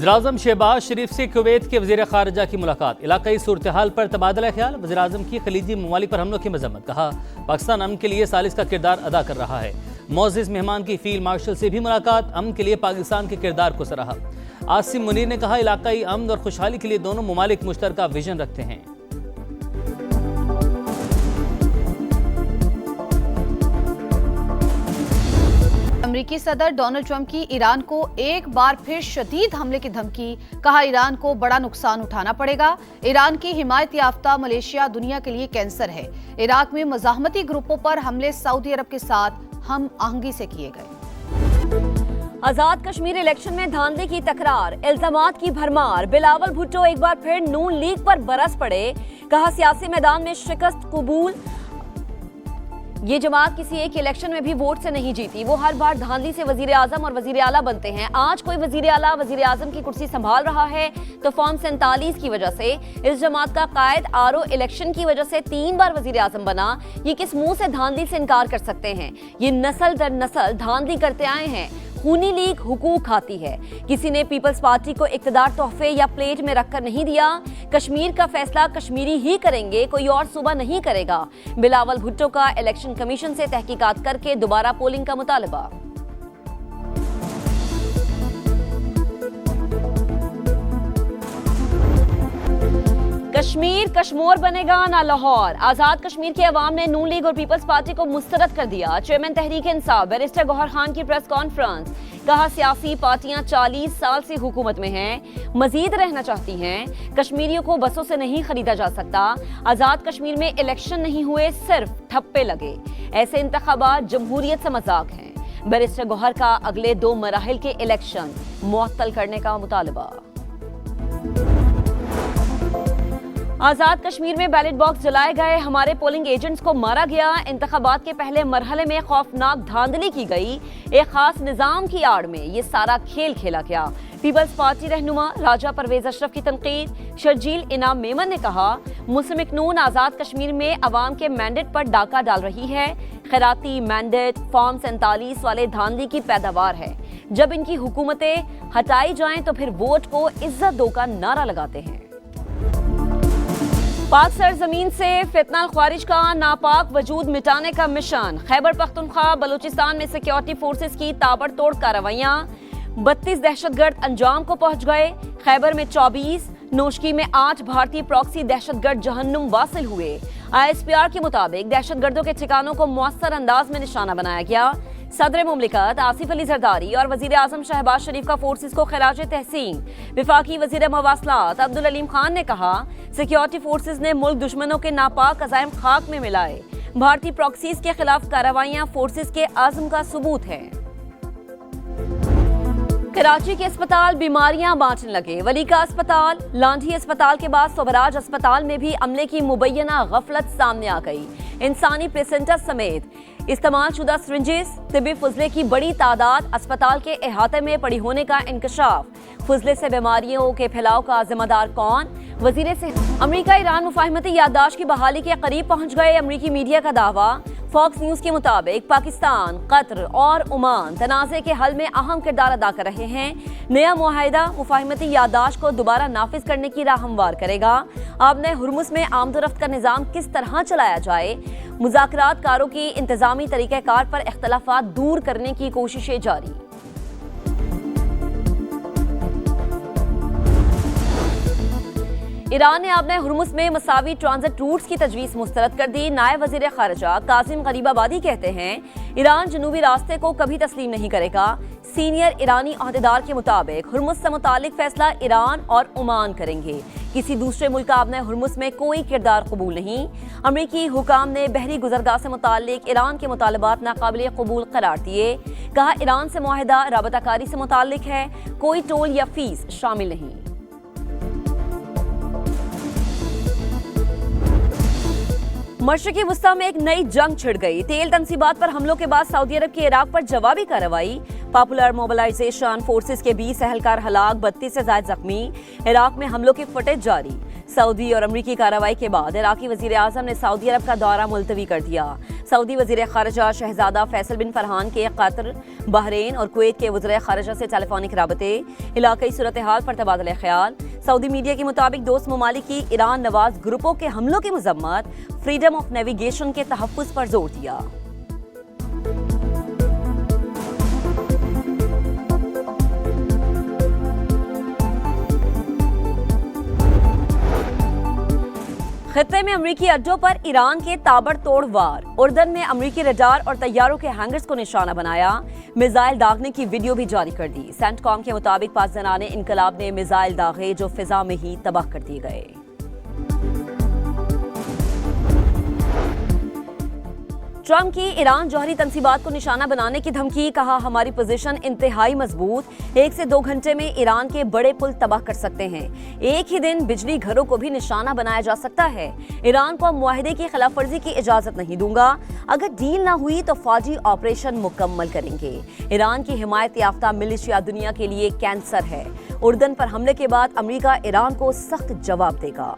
वज़ीर-ए-आज़म शहबाज शरीफ से कुवैत के वज़ीर ख़ारिजा की मुलाकात, इलाक़ाई सूरत हाल पर तबादला ख्याल। वज़ीर-ए-आज़म की खलीजी ममालिक पर हमलों की मज़म्मत, कहा पाकिस्तान अमन के लिए सालिस का किरदार अदा कर रहा है। मोअज़्ज़िज़ मेहमान की फील्ड मार्शल से भी मुलाकात, अमन के लिए पाकिस्तान के किरदार को सराहा। आसिम मुनीर ने कहा इलाक़ाई अमन और खुशहाली के लिए दोनों ममालिक मुश्तरका विजन रखते हैं। अमेरिकी सदर डोनाल्ड ट्रंप की ईरान को एक बार फिर शदीद हमले की धमकी, कहा ईरान को बड़ा नुकसान उठाना पड़ेगा। ईरान की हिमायत याफ्ता मलेशिया दुनिया के लिए कैंसर है। इराक में मज़ाहमती ग्रुपों पर हमले सऊदी अरब के साथ हम आहंगी से किए गए। आजाद कश्मीर इलेक्शन में धांधली की तकरार, इल्जामात की भरमार। बिलावल भुट्टो एक बार फिर नून लीग पर बरस पड़े, कहा सियासी मैदान में शिकस्त कबूल। ये जमात किसी एक इलेक्शन में भी वोट से नहीं जीती, वो हर बार धांधली से वजीर आजम और वजीर आला बनते हैं। आज कोई वजीर आला वजीर आजम की कुर्सी संभाल रहा है तो फॉर्म 47 की वजह से इस जमात का कायद आरओ इलेक्शन की वजह से 3 बार वजीर आजम बना। ये किस मुंह से धांधली से इनकार कर सकते हैं? ये नस्ल दर नस्ल धांधली करते आए हैं। खूनी लीग हुकूक खाती है। किसी ने पीपल्स पार्टी को इक्तदार तोहफे या प्लेट में रखकर नहीं दिया। कश्मीर का फैसला कश्मीरी ही करेंगे, कोई और सूबा नहीं करेगा। बिलावल भुट्टो का इलेक्शन कमीशन से तहकीकात करके दोबारा पोलिंग का मुतालबा। कश्मीर कश्मोर बनेगा ना लाहौर। आजाद कश्मीर के अवाम ने नून लीग और पीपल्स पार्टी को मुस्तरद कर दिया। चेयरमैन तहरीक इंसाफ बैरिस्टर गौहर खान की प्रेस कॉन्फ्रेंस, कहा सियासी पार्टियां 40 साल से हुकूमत में हैं, मजीद रहना चाहती हैं। कश्मीरियों को बसों से नहीं खरीदा जा सकता। आजाद कश्मीर में इलेक्शन नहीं हुए, सिर्फ ठप्पे लगे। ऐसे इंतखाबात जमहूरियत से मजाक हैं। बैरिस्टर गौहर का अगले 2 मराहिल के इलेक्शन मुअत्तल करने का मुतालबा। आजाद कश्मीर में बैलेट बॉक्स जलाए गए, हमारे पोलिंग एजेंट्स को मारा गया। इंतखाबात के पहले मरहले में खौफनाक धांधली की गई। एक खास निजाम की आड़ में ये सारा खेल खेला गया। पीपल्स पार्टी रहनुमा राजा परवेज अशरफ की तनकीद। शर्जील इनाम मेमन ने कहा मुस्लिम नून आजाद कश्मीर में अवाम के मैंडेट पर डाका डाल रही है। खैराती मैंडेट फॉर्म 47 वाले धांधली की पैदावार है। जब इनकी हुकूमतें हटाई जाएं तो फिर वोट को इज्जत दो का नारा लगाते हैं। पाक सरजमीन से फितना ख्वारिज का नापाक वजूद मिटाने का मिशन। खैबर पख्तूनख्वा बलूचिस्तान में सिक्योरिटी फोर्सेस की ताबड़तोड़ कार्रवाइयां। 32 दहशतगर्द अंजाम को पहुंच गए। खैबर में 24, नोशकी में 8 भारतीय प्रॉक्सी दहशतगर्द जहन्नुम वासिल हुए। ISPR के मुताबिक दहशतगर्दों के ठिकानों को मुअस्सर अंदाज में निशाना बनाया गया। सदर मुमलिकत आसिफ अली जरदारी और वजीर आजम शहबाज शरीफ का फोर्सेस को खिराज तहसीन। विफाकी वजीर मवासलात अब्दुल अलीम खान ने कहा सिक्योरिटी फोर्सेस ने मुल्क दुश्मनों के नापाक अज़ाइम खाक में मिलाए। भारतीय प्रॉक्सीज के खिलाफ कार्रवाइयां फोर्सेस के आज़म का सबूत है। कराची के अस्पताल बीमारियां बांटने लगे। वली का अस्पताल, लांधी अस्पताल के बाद स्वराज अस्पताल में भी अमले की मुबैना गफलत सामने आ गई। इंसानी प्लेसेंटा समेत इस्तेमाल शुदा सिरिंजेस, तिब्बी फुजले की बड़ी तादाद अस्पताल के अहाते में पड़ी होने का इंकशाफ। फुजले से बीमारियों के फैलाव का जिम्मेदार कौन? वजीर से अमरीका ईरान मुफाहिमती याददाश्त की बहाली के करीब पहुंच गए। अमरीकी मीडिया का दावा। फॉक्स न्यूज के मुताबिक पाकिस्तान, कतर और ओमान तनाज़े के हल में अहम किरदार अदा कर रहे हैं। नया मुआहिदा मुफाहिमती याददाश्त को दोबारा नाफिज करने की राह हमवार करेगा। आबने हुर्मुज़ में आमदोरफ्त का निज़ाम किस तरह चलाया जाए, मुज़ाकरात कारों की इंतजामी तरीक़ाकार पर इख्तलाफात दूर करने की कोशिशें जारी। ईरान ने आपने हुर्मुज़ में मसावी ट्रांजिट रूट्स की तजवीज़ मुस्तरद कर दी। नायब वज़ीर ख़ारिजा कासिम गरीबाबादी कहते हैं ईरान जनूबी रास्ते को कभी तस्लीम नहीं करेगा। सीनियर ईरानी अहदेदार के मुताबिक हुर्मुज़ से मुतालिक फैसला ईरान और ओमान करेंगे। किसी दूसरे मुल्क का आपने हुर्मुज़ में कोई किरदार कबूल नहीं। अमरीकी हुकाम ने बहरी गुजरगाह से मुतालिक ईरान के मुतालबात नाकाबिल कबूल करार दिए। कहा ईरान से मुआहिदा राबताकारी से मुतालिक है, कोई टोल या फीस शामिल नहीं। मशरिकी वुस्ता में एक नई जंग छिड़ गई। तेल तनसीबात पर हमलों के बाद सऊदी अरब की इराक पर जवाबी कार्रवाई। पॉपुलर मोबिलाइजेशन फोर्सेस के 20 एहलकार हलाक, 32 से ज्यादा जख्मी। इराक में हमलों की फुटेज जारी। सऊदी और अमरीकी कार्रवाई के बाद इराकी वजीर आजम ने सऊदी अरब का दौरा मुलतवी कर दिया। सऊदी वजीर खारजा शहजादा फैसल बिन फरहान के कतर, बहरीन और कुवैत के वज़ीर खारजा से टेलीफोनिक राबते, इलाकाई सूरत हाल पर तबादला ख्याल। सऊदी मीडिया के मुताबिक दोस्त ममालिक की ईरान नवाज ग्रुपों के हमलों की मजम्मत, फ्रीडम ऑफ नेविगेशन के तहफ़्फ़ुज़ पर जोर दिया। खित्ते में अमरीकी अड्डों पर ईरान के ताबड़तोड़ वार। उर्दन में अमरीकी रडार और तैयारों के हैंगर्स को निशाना बनाया, मिसाइल दागने की वीडियो भी जारी कर दी। सेंटकॉम के मुताबिक पासदानाने इनकलाब ने मिसाइल दागे जो फिजा में ही तबाह कर दिए गए। ट्रंप की ईरान जौहरी तंसीबात को निशाना बनाने की धमकी, कहा हमारी पोजीशन इंतहाई मजबूत, 1 से 2 घंटे में ईरान के बड़े पुल तबाह कर सकते हैं। एक ही दिन बिजली घरों को भी निशाना बनाया जा सकता है। ईरान को मुआहदे की खिलाफ वर्जी की इजाजत नहीं दूंगा, अगर डील ना हुई तो फौजी ऑपरेशन मुकम्मल करेंगे। ईरान की हिमायत याफ्ता मिलिशिया दुनिया के लिए कैंसर है। उर्दन पर हमले के बाद अमरीका ईरान को सख्त जवाब देगा।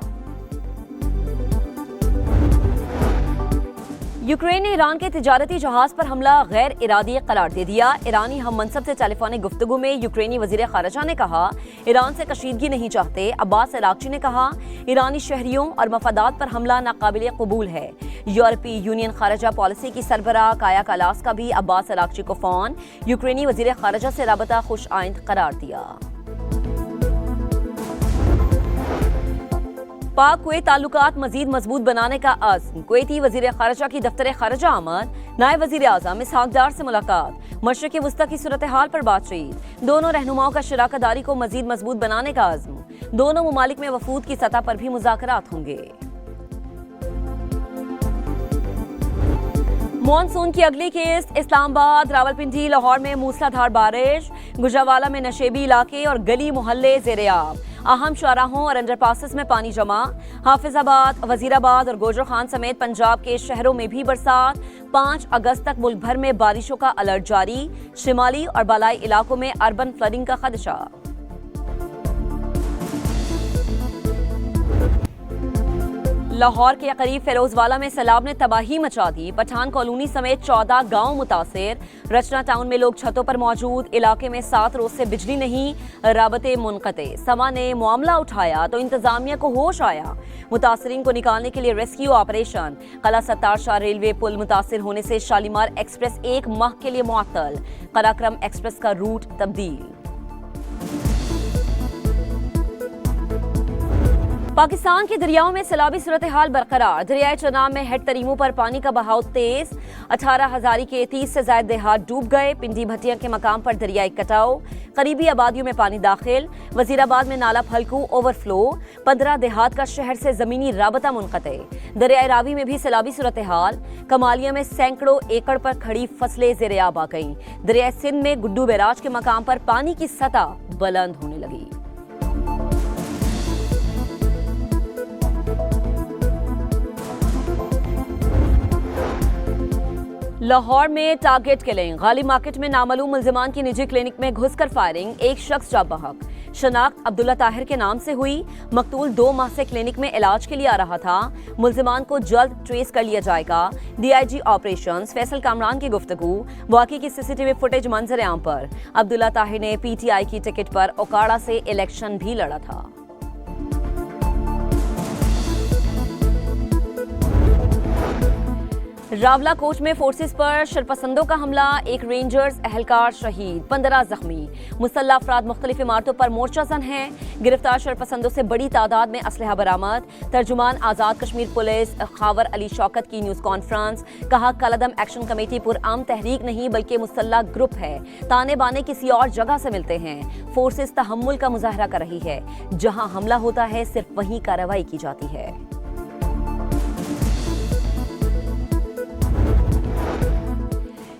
यूक्रेन ने ईरान के तिजारती जहाज पर हमला गैर इरादी करार दे दिया। ईरानी हम मनसब से टेलीफोनिक गुफ्तगू में यूक्रेनी वजीर खारजा ने कहा ईरान से कशीदगी नहीं चाहते। अब्बास अरागची ने कहा ईरानी शहरियों और मफादात पर हमला नाकाबिल कबूल है। यूरोपीय यूनियन खारजा पॉलिसी की सरबराह काया कालास का भी अब्बास अरागची को फोन, यूक्रेनी वजीर खारजा से राबता खुश आइंद करार दिया। पाक कुवैत ताल्लुकात मजीद मजबूत बनाने का अज़्म। कुवैती वजीर खारजा की दफ्तर खारजा आमद, नायब वजीर आज़म इसहाक डार से मुलाकात, मशरिक़ वस्ता की सूरत हाल पर बातचीत। दोनों रहनुमाओं का शराकतदारी को मजीद मजबूत बनाने का अज़्म। दोनों ममालिक में वफूद की सतह पर भी मुज़ाकरात होंगे। मॉनसून की अगली किस्त। इस्लामाबाद, रावलपिंडी, लाहौर में मूसलाधार बारिश, गुजरावाला में नशेबी इलाके और गली मोहल्ले ज़ेर-ए-आब। अहम चौराहों और अंडरपासेस में पानी जमा। हाफिजाबाद, वजीराबाद और गोजर खान समेत पंजाब के शहरों में भी बरसात। 5 अगस्त तक मुल्क भर में बारिशों का अलर्ट जारी। शिमाली और बालाई इलाकों में अर्बन फ्लडिंग का खदशा। लाहौर के करीब फिरोजवाला में सैलाब ने तबाही मचा दी। पठान कॉलोनी समेत 14 गांव मुतासिर। रचना टाउन में लोग छतों पर मौजूद। इलाके में 7 रोज से बिजली नहीं, राबते मुनक़ते। समा ने मामला उठाया तो इंतजामिया को होश आया। मुतासिरीन को निकालने के लिए रेस्क्यू ऑपरेशन। कला सत्तार शाह रेलवे पुल मुतासिर होने से शालीमार एक्सप्रेस 1 माह के लिए मुअत्तल। कराक्रम एक्सप्रेस का रूट तब्दील। पाकिस्तान के दरियाओं में सैलाबी सूरत हाल बरकरार। दरियाए चनाब में हेड तरीमों पर पानी का बहाव तेज। 18 हजारी के 30 से ज्यादा देहात डूब गए। पिंडी भटिया के मकाम पर दरियाई कटाव। करीबी आबादियों में पानी दाखिल। वजीराबाद में नाला फलकू ओवरफ्लो। 15 देहात का शहर से जमीनी राबता मुनक़ते। दरियाए रावी में भी सैलाबी सूरत हाल। कमालिया में सैकड़ों एकड़ पर खड़ी फसलें ज़ेर-ए-आब आ गईं। दरियाए सिंध में गुड्डू बैराज के मकाम पर पानी की सतह बुलंद होने लगी। लाहौर में टारगेट किलिंग। गाली मार्केट में नामालूम मुल्जिमान की निजी क्लिनिक में घुसकर फायरिंग। एक शख्स जा बहक। शनाख्त अब्दुल्ला ताहिर के नाम से हुई। मकतूल 2 माह से क्लिनिक में इलाज के लिए आ रहा था। मुल्जिमान को जल्द ट्रेस कर लिया जाएगा। डीआईजी ऑपरेशंस फैसल कामरान की गुफ्तगू। वाकई की सीसीटीवी फुटेज मंजर आम पर। अब्दुल्ला ताहिर ने पीटीआई की टिकट पर ओकाड़ा से इलेक्शन भी लड़ा था। रावला कोच में फोर्सेस पर शरपसंदों का हमला। एक रेंजर्स एहलकार शहीद, 15 जख्मी। मुसल्लह अफराद मुख्तलिफ इमारतों पर मोर्चाजन हैं। गिरफ्तार शरपसंदों से बड़ी तादाद में असलहा बरामद। तर्जुमान आज़ाद कश्मीर पुलिस खावर अली शौकत की न्यूज़ कॉन्फ्रेंस। कहा कलदम एक्शन कमेटी पुरअमन तहरीक नहीं बल्कि मुसल्लह ग्रुप है। ताने बाने किसी और जगह से मिलते हैं। फोर्सेस तहम्मुल का मुजाहरा कर रही है। जहां हमला होता है सिर्फ वहीं कार्रवाई की जाती है।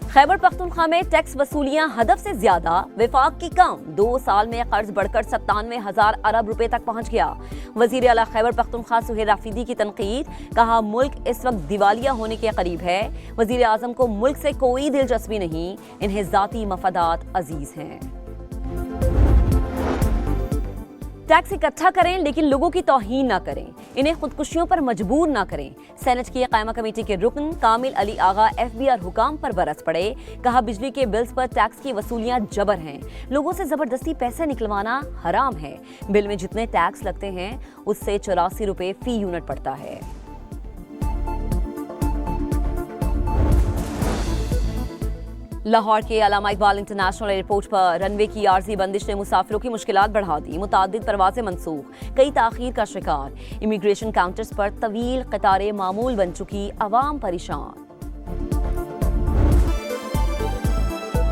खैबर पख्तूनख्वा में टैक्स वसूलियां हदफ से ज्यादा, विफाक की कम। 2 साल में कर्ज बढ़कर 97,000 अरब रुपए तक पहुंच गया। वजीर आला खैबर पख्तूनख्वा सुहेल राफिदी की तनकीद। कहा मुल्क इस वक्त दिवालिया होने के करीब है। वजीर आजम को मुल्क से कोई दिलचस्पी नहीं, इन्हें जाती मफादात अजीज हैं। टैक्स इकट्ठा करें लेकिन लोगों की तौहीन ना करें, इन्हें खुदकुशियों पर मजबूर ना करें। सेनेट की कायमा कमेटी के रुकन कामिल अली आगा FBR हुकाम पर बरस पड़े। कहा बिजली के बिल्स पर टैक्स की वसूलियां जबर हैं, लोगों से जबरदस्ती पैसे निकलवाना हराम है। बिल में जितने टैक्स लगते हैं उससे 84 रुपए फी यूनिट पड़ता है। लाहौर के अल्लामा इकबाल इंटरनेशनल एयरपोर्ट पर रनवे की आर्जी बंदिश ने मुसाफिरों की मुश्किलात बढ़ा दी। मुतादिद परवाजें मनसूख, कई ताखीर का शिकार। इमिग्रेशन काउंटर्स पर तवील कतारें मामूल बन चुकी, अवाम परेशान।